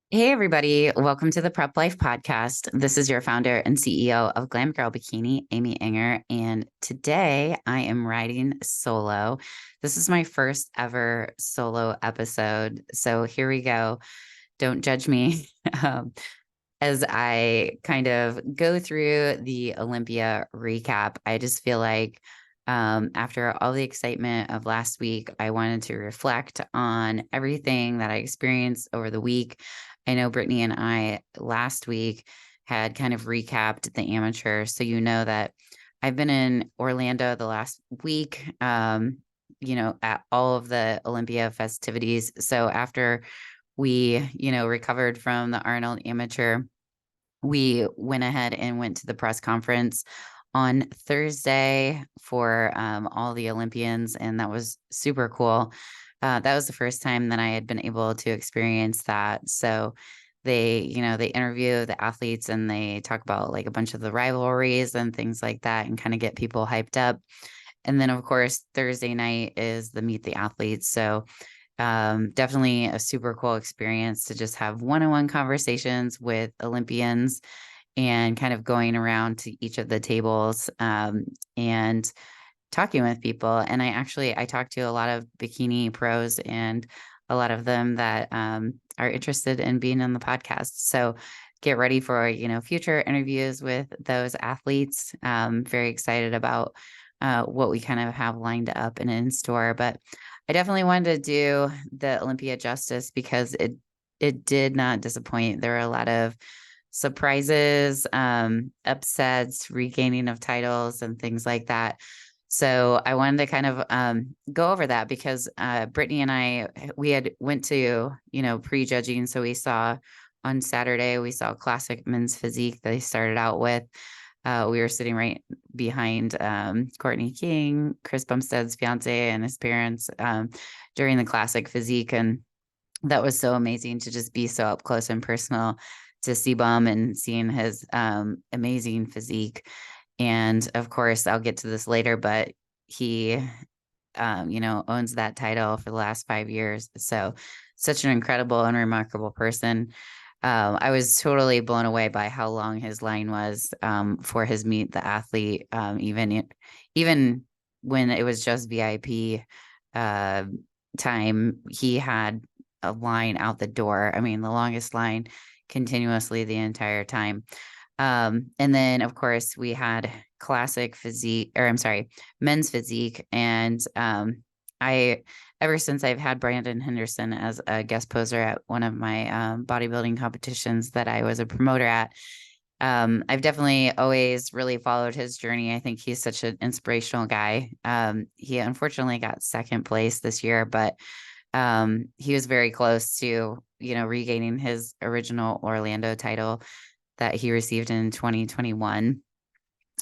Hey, everybody. Welcome to the Prep Life Podcast. This is your founder and CEO of Glam Girl Bikini, Amy Enger. And today I am riding solo. This is my first ever solo episode. So here we go. Don't judge me um, as I kind of go through the Olympia recap. I just feel like after all the excitement of last week, I wanted to reflect on everything that I experienced over the week. I know Brittany and I last week had kind of recapped the amateur. So you know that I've been in Orlando the last week, at all of the Olympia festivities. So after we, recovered from the Arnold Amateur, we went ahead and went to the press conference on Thursday for all the Olympians, and that was super cool. That was the first time that I had been able to experience that. So they interview the athletes and they talk about like a bunch of the rivalries and things like that and kind of get people hyped up. And then, of course, Thursday night is the Meet the Athletes. So definitely a super cool experience to just have one-on-one conversations with Olympians and kind of going around to each of the tables and talking with people. And I talked to a lot of bikini pros and a lot of them that are interested in being on the podcast. So get ready for, future interviews with those athletes. Very excited about what we kind of have lined up and in store. But I definitely wanted to do the Olympia justice because it did not disappoint. There were a lot of surprises, upsets, regaining of titles, and things like that. So I wanted to kind of go over that because Brittany and I we had went to pre-judging. So we saw on Saturday we saw classic men's physique that they started out with. We were sitting right behind Courtney King, Chris Bumstead's fiance, and his parents during the classic physique, and that was so amazing to just be so up close and personal to see Bum and seeing his amazing physique. And of course, I'll get to this later, but he, owns that title for the last 5 years. So, such an incredible and remarkable person. I was totally blown away by how long his line was for his Meet the Athlete, even when it was just VIP uh, time, he had a line out the door. I mean, the longest line continuously the entire time. And then of course we had classic physique, or I'm sorry, men's physique. And I ever since I've had Brandon Henderson as a guest poser at one of my bodybuilding competitions that I was a promoter at, I've definitely always really followed his journey. I think he's such an inspirational guy. He unfortunately got second place this year, but he was very close to, regaining his original Orlando title that he received in 2021.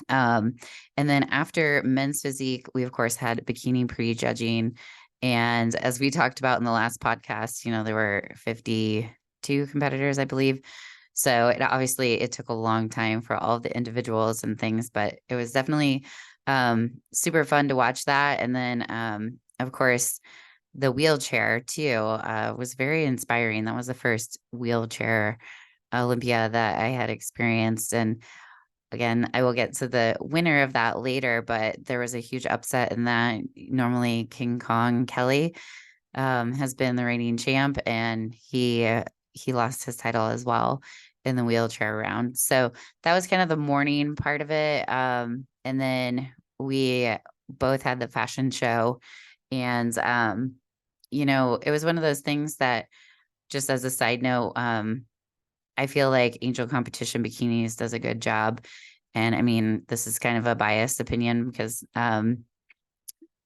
And then after men's physique, we of course had bikini pre-judging. And as we talked about in the last podcast, there were 52 competitors, I believe. So it took a long time for all of the individuals and things, but it was definitely super fun to watch that. And then of course the wheelchair too was very inspiring. That was the first wheelchair Olympia that I had experienced. And again, I will get to the winner of that later, but there was a huge upset in that. Normally, King Kong Kelly has been the reigning champ, and he lost his title as well in the wheelchair round. So that was kind of the morning part of it. And then we both had the fashion show, and it was one of those things that, just as a side note, I feel like Angel Competition Bikinis does a good job. And I mean, this is kind of a biased opinion because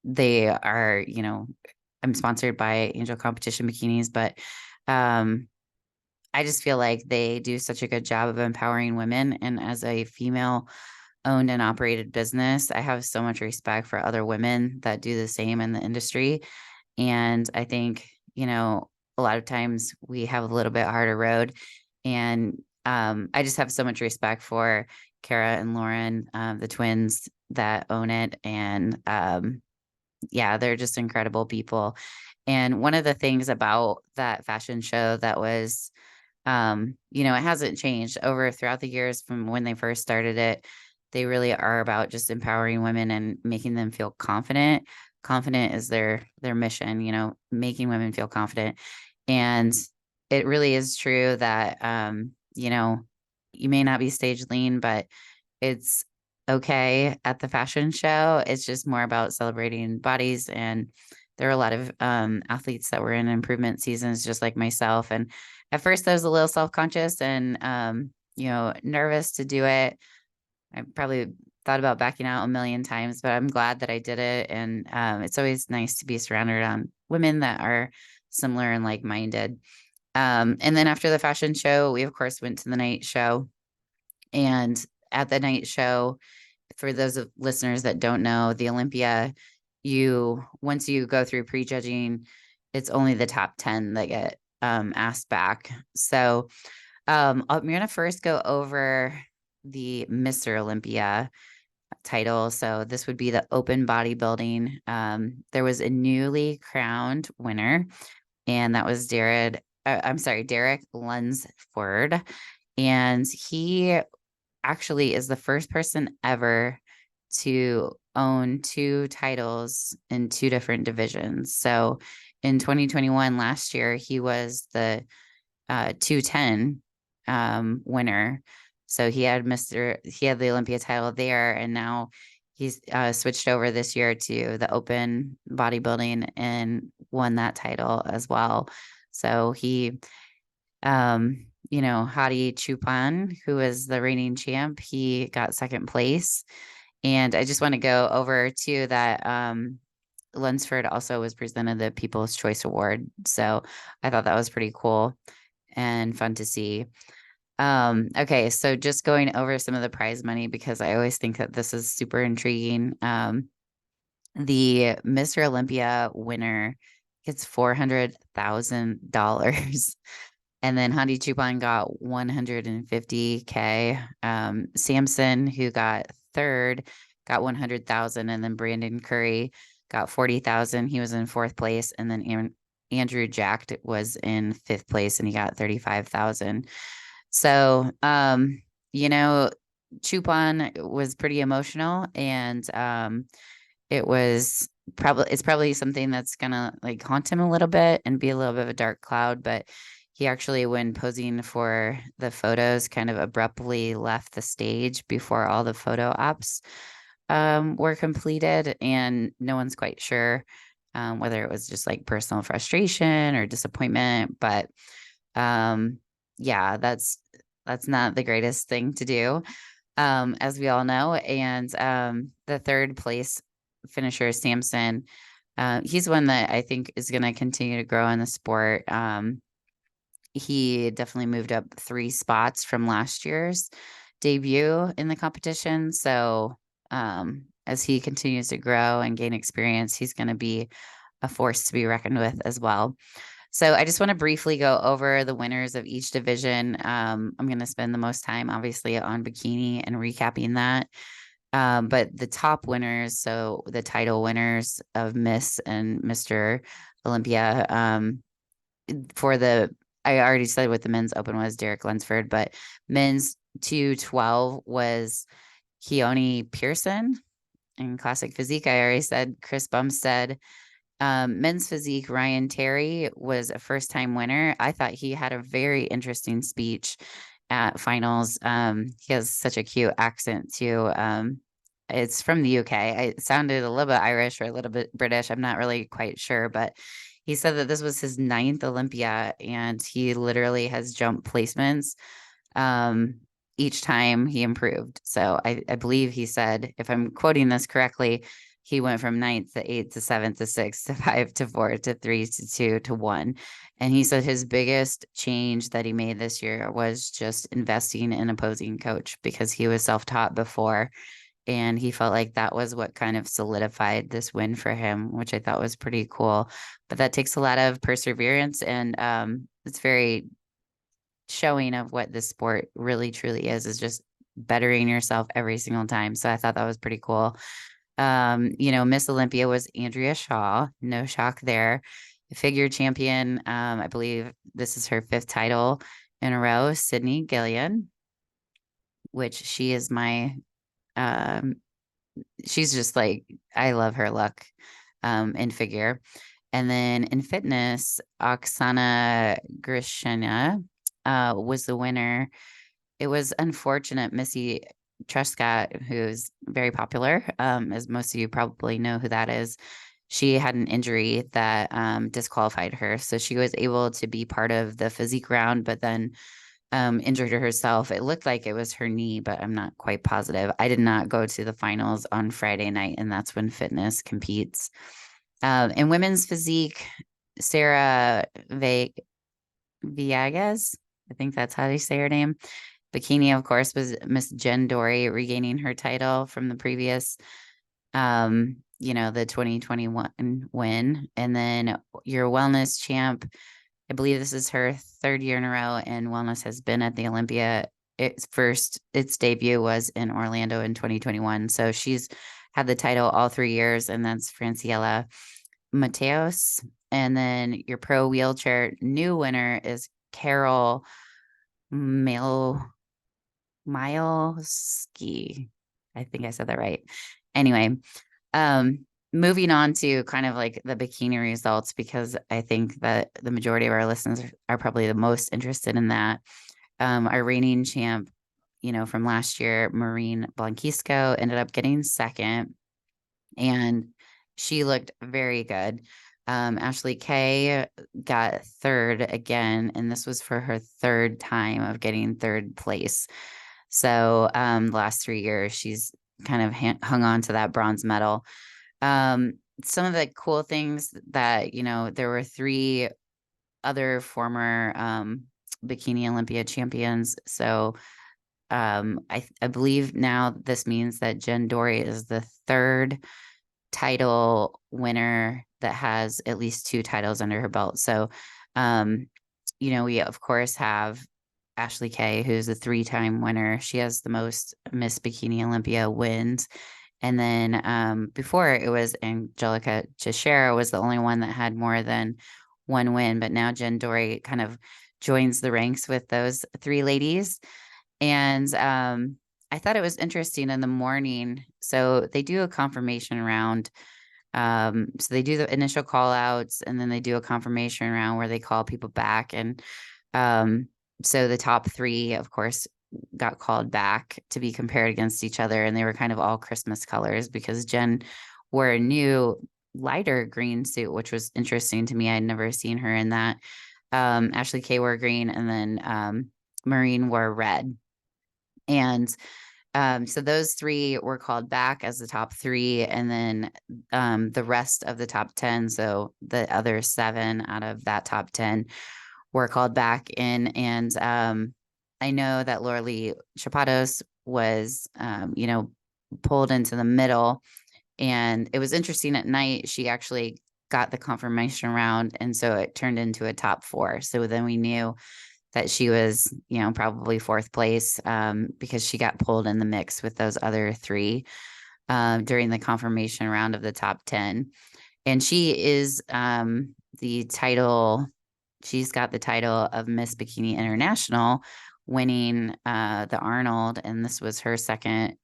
they are, I'm sponsored by Angel Competition Bikinis, but I just feel like they do such a good job of empowering women. And as a female owned and operated business, I have so much respect for other women that do the same in the industry. And I think, a lot of times we have a little bit harder road. And I just have so much respect for Kara and Lauren, the twins that own it. And yeah, they're just incredible people. And one of the things about that fashion show that was it hasn't changed over throughout the years from when they first started it. They really are about just empowering women and making them feel confident. Confident is their mission, making women feel confident. And it really is true that you may not be stage lean, but it's okay at the fashion show. It's just more about celebrating bodies. And there are a lot of athletes that were in improvement seasons, just like myself. And at first, I was a little self-conscious and nervous to do it. I probably thought about backing out a million times, but I'm glad that I did it. And it's always nice to be surrounded on women that are similar and like-minded. And then after the fashion show, we of course went to the night show. And at the night show, for those of listeners that don't know, the Olympia, once you go through prejudging, it's only the top 10 that get asked back. So I'm going to first go over the Mr. Olympia title. So this would be the open bodybuilding. There was a newly crowned winner, and that was Derek Lunsford. And he actually is the first person ever to own two titles in two different divisions. So in 2021, last year, he was the 210 winner. So he had the Olympia title there, and now he's switched over this year to the open bodybuilding and won that title as well. So he Hadi Chupan, who is the reigning champ, he got second place. And I just want to go over too that Lunsford also was presented the People's Choice Award. So I thought that was pretty cool and fun to see. Okay, so just going over some of the prize money, because I always think that this is super intriguing. The Mr. Olympia winner gets $400,000. And then Hadi Chupan got 150K. Samson, who got third, got 100,000. And then Brandon Curry got 40,000. He was in fourth place. And then Andrew Jack was in fifth place, and he got 35,000. So, Chupan was pretty emotional, and it's probably something that's gonna like haunt him a little bit and be a little bit of a dark cloud. But he actually, when posing for the photos, kind of abruptly left the stage before all the photo ops were completed, and no one's quite sure whether it was just like personal frustration or disappointment. But yeah, that's not the greatest thing to do, as we all know. And the third place finisher, Samson, he's one that I think is going to continue to grow in the sport. He definitely moved up 3 spots from last year's debut in the competition. So as he continues to grow and gain experience, he's going to be a force to be reckoned with as well. So I just want to briefly go over the winners of each division. I'm going to spend the most time, obviously, on bikini and recapping that. But the top winners, so the title winners of Miss and Mr. Olympia, I already said what the men's open was, Derek Lunsford, but men's 212 was Keone Pearson. In classic physique, I already said Chris Bumstead. Men's physique, Ryan Terry was a first-time winner. I thought he had a very interesting speech at finals. He has such a cute accent too. It's from the UK. It sounded a little bit Irish or a little bit British. I'm not really quite sure, but he said that this was his 9th Olympia, and he literally has jumped placements each time he improved. So I believe he said, if I'm quoting this correctly, he went from 9th to 8th to 7th to 6th to 5 to 4 to 3 to 2 to 1. And he said his biggest change that he made this year was just investing in an opposing coach, because he was self-taught before. And he felt like that was what kind of solidified this win for him, which I thought was pretty cool. But that takes a lot of perseverance, and it's very showing of what this sport really truly is just bettering yourself every single time. So I thought that was pretty cool. Miss Olympia was Andrea Shaw. No shock there. Figure champion. I believe this is her 5th title. in a row, Sydney Gillian, which she is um, she's just like, I love her look in figure. And then in fitness, Oksana Grishina was the winner. It was unfortunate. Missy Trescott, who's very popular, as most of you probably know who that is. She had an injury that disqualified her. So she was able to be part of the physique round, but then injured herself. It looked like it was her knee, but I'm not quite positive. I did not go to the finals on Friday night, and that's when fitness competes. In women's physique, Sarah Villegas, I think that's how they say her name. Bikini, of course, was Miss Jen Dory regaining her title from the previous, the 2021 win. And then your wellness champ, I believe this is her third year in a row, and wellness has been at the Olympia. Its debut was in Orlando in 2021. So she's had the title all 3 years, and that's Franciella Mateos. And then your pro wheelchair new winner is Carol Milski. I think I said that right. Anyway, moving on to kind of like the bikini results, because I think that the majority of our listeners are probably the most interested in that. Our reigning champ, from last year, Maureen Blanquisco, ended up getting second, and she looked very good. Ashley Kay got third again, and this was for her third time of getting third place. So the last 3 years, she's kind of hung on to that bronze medal. Some of the cool things that, there were 3 other former Bikini Olympia champions. So I believe now this means that Jen Dory is the third title winner that has at least 2 titles under her belt. So, we of course have Ashley Kay, who's a 3-time winner. She has the most Miss Bikini Olympia wins. And then before, it was Angelica Teixeira was the only one that had more than 1 win. But now Jen Dory kind of joins the ranks with those 3 ladies. And I thought it was interesting in the morning. So they do a confirmation round. So they do the initial call outs, and then they do a confirmation round where they call people back. And so the top 3, of course, got called back to be compared against each other. And they were kind of all Christmas colors, because Jen wore a new lighter green suit, which was interesting to me. I'd never seen her in that. Ashley Kay wore green, and then Maureen wore red. And so those 3 were called back as the top 3, and then the rest of the top 10, so the other 7 out of that top 10 were called back in. And I know that Loralee Chapados was, pulled into the middle, and it was interesting at night. She actually got the confirmation round, and so it turned into a top 4. So then we knew that she was, probably 4th place because she got pulled in the mix with those other 3 during the confirmation round of the top 10. And she is she's got the title of Miss Bikini International, winning the Arnold. And this was her second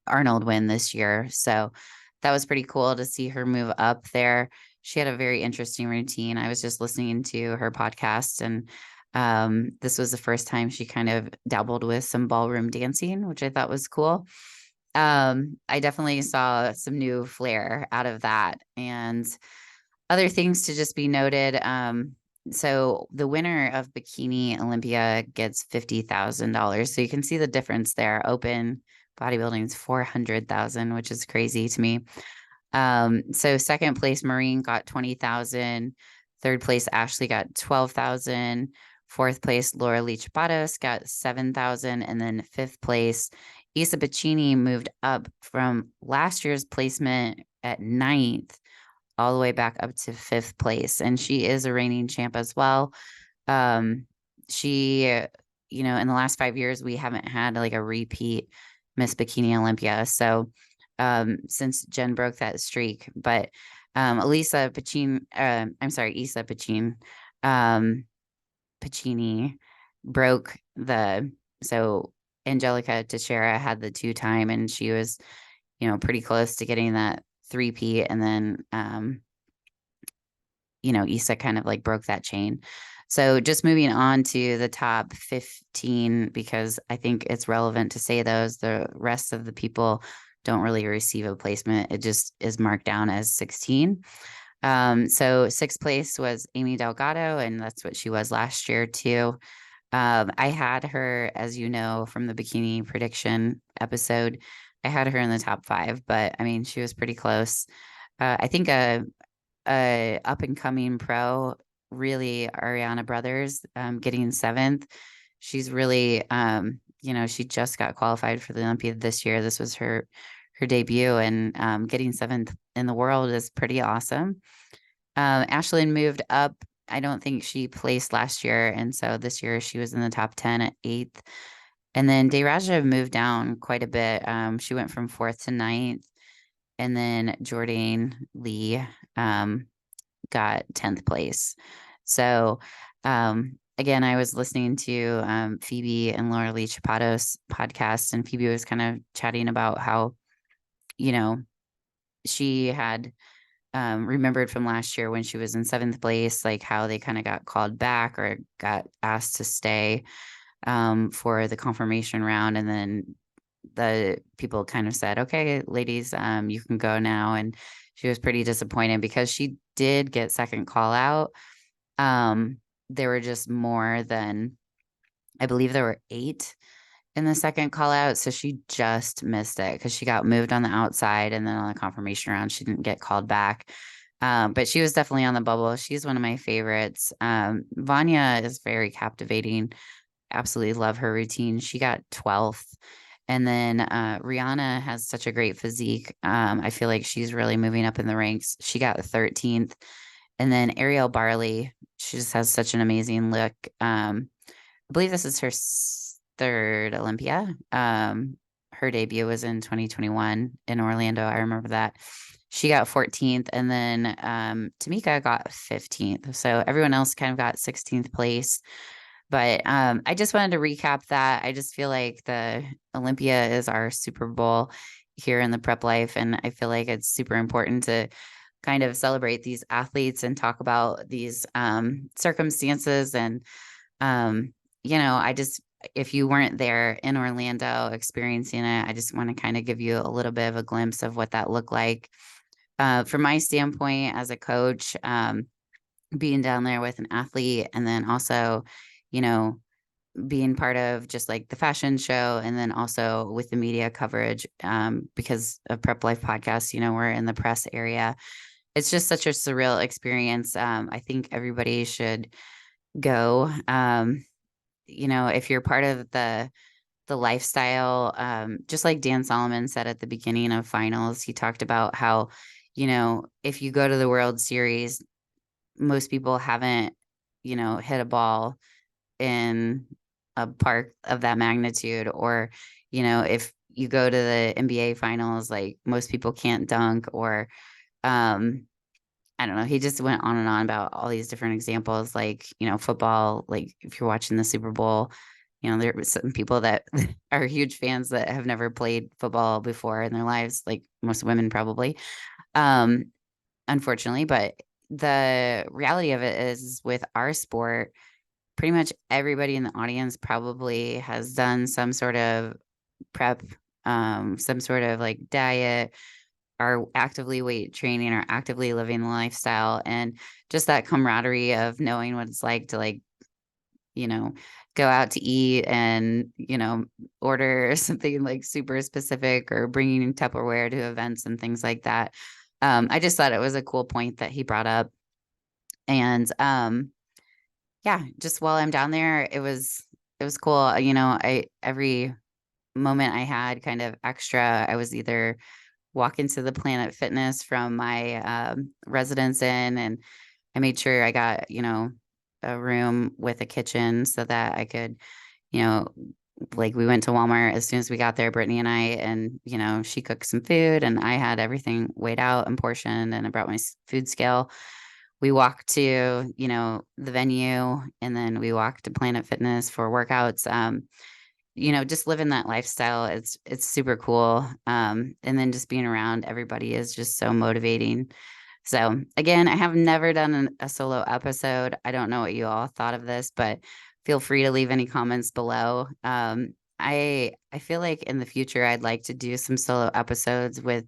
Arnold win this year. So that was pretty cool to see her move up there. She had a very interesting routine. I was just listening to her podcast, and this was the first time she kind of dabbled with some ballroom dancing, which I thought was cool. I definitely saw some new flair out of that, and other things to just be noted. So the winner of Bikini Olympia gets $50,000. So you can see the difference there. Open bodybuilding is 400,000, which is crazy to me. So second place, Maureen got 20,000. Third place, Ashley got 12,000. Fourth place, Loralee Chapados got 7,000. And then fifth place, Isa Piccini moved up from last year's placement at 9th all the way back up to 5th place. And she is a reigning champ as well. She, in the last 5 years, we haven't had like a repeat Miss Bikini Olympia. So since Jen broke that streak, but Isa Piccini, Piccini broke so Angelica Teixeira had the 2-time, and she was, pretty close to getting that three-peat. And then, Issa kind of like broke that chain. So just moving on to the top 15, because I think it's relevant to say those. The rest of the people don't really receive a placement. It just is marked down as 16. So sixth place was Amy Delgado, and that's what she was last year too. I had her, as you know, from the bikini prediction episode, I had her in the top 5, but I mean, she was pretty close. I think a up and coming pro, really, Ariana Brothers, getting 7th. She's really, she just got qualified for the Olympia this year. This was her debut, and getting 7th in the world is pretty awesome. Ashlyn moved up. I don't think she placed last year, and so this year she was in the top 10 at 8th. And then Dayraja moved down quite a bit. She went from 4th to 9th. And then Jordan Lee got 10th place. So again, I was listening to Phoebe and Laura Lee Chapato's podcast, and Phoebe was kind of chatting about how, she had remembered from last year when she was in 7th place, like how they kind of got called back or got asked to stay for the confirmation round. And then the people kind of said, okay, ladies, you can go now. And she was pretty disappointed because she did get second call out. There were just more than, I believe there were 8 in the second call out. So she just missed it because she got moved on the outside, and then on the confirmation round, she didn't get called back. But she was definitely on the bubble. She's one of my favorites. Vanya is very captivating. Absolutely love her routine. She got 12th. And then Rihanna has such a great physique. I feel like she's really moving up in the ranks. She got 13th. And then Ariel Barley, she just has such an amazing look. I believe this is her 3rd Olympia. Her debut was in 2021 in Orlando. I remember that. She got 14th. And then Tamika got 15th. So everyone else kind of got 16th place. But I just wanted to recap that. I just feel like the Olympia is our Super Bowl here in the Prep Life. And I feel like it's super important to kind of celebrate these athletes and talk about these circumstances. And, if you weren't there in Orlando experiencing it, I just want to kind of give you a little bit of a glimpse of what that looked like. From my standpoint as a coach, being down there with an athlete, and then also, being part of just like the fashion show, and then also with the media coverage, because of Prep Life Podcast, we're in the press area. It's just such a surreal experience. I think everybody should go. If you're part of the lifestyle, just like Dan Solomon said at the beginning of finals, he talked about how, if you go to the World Series, most people haven't, hit a ball in a park of that magnitude, or, if you go to the NBA finals, like most people can't dunk, or, I don't know. He just went on and on about all these different examples, like, football, like if you're watching the Super Bowl, there are some people that are huge fans that have never played football before in their lives, like most women probably, unfortunately. But the reality of it is, with our sport, pretty much everybody in the audience probably has done some sort of prep, some sort of like diet, are actively weight training, or actively living the lifestyle. And just that camaraderie of knowing what it's like to, like, go out to eat and, order something like super specific, or bringing Tupperware to events and things like that. I just thought it was a cool point that he brought up. And yeah, just while I'm down there, it was cool. Every moment I had kind of extra, I was either walking to the Planet Fitness from my residence inn, and I made sure I got, a room with a kitchen so that I could, like, we went to Walmart as soon as we got there, Brittany and I, and, she cooked some food, and I had everything weighed out and portioned, and I brought my food scale we walk to, the venue, and then we walk to Planet Fitness for workouts. Just living that lifestyle. It's super cool. And then just being around everybody is just so motivating. So again, I have never done a solo episode. I don't know what you all thought of this, but feel free to leave any comments below. I feel like in the future I'd like to do some solo episodes with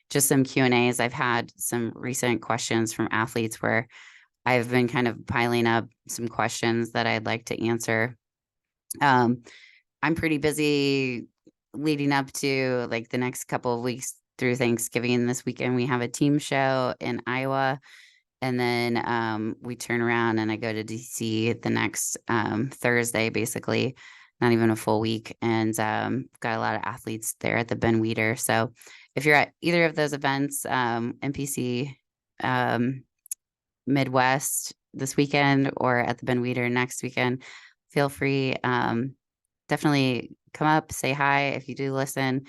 just some Q&As. I've had some recent questions from athletes where I've been kind of piling up some questions that I'd like to answer. I'm pretty busy leading up to like the next couple of weeks through Thanksgiving. This weekend we have a team show in Iowa, and then we turn around and I go to DC the next Thursday, basically, not even a full week, and got a lot of athletes there at the Ben Weider. So if you're at either of those events, NPC Midwest this weekend or at the Ben Weider next weekend, feel free. Definitely come up, say hi if you do listen.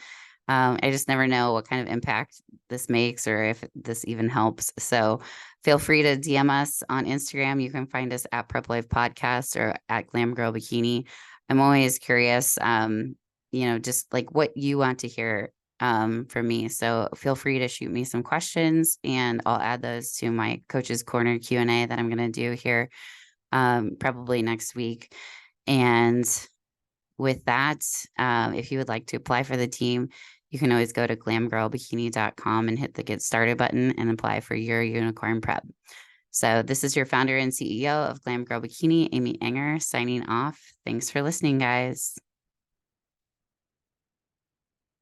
I just never know what kind of impact this makes or if this even helps. So feel free to DM us on Instagram. You can find us at Prep Life Podcast or at Glam Girl Bikini. I'm always curious, just like what you want to hear from me. So feel free to shoot me some questions and I'll add those to my Coach's Corner Q&A that I'm going to do here probably next week. And with that, if you would like to apply for the team, you can always go to glamgirlbikini.com and hit the Get Started button and apply for your unicorn prep. So this is your founder and CEO of Glam Girl Bikini, Amy Enger, signing off. Thanks for listening, guys.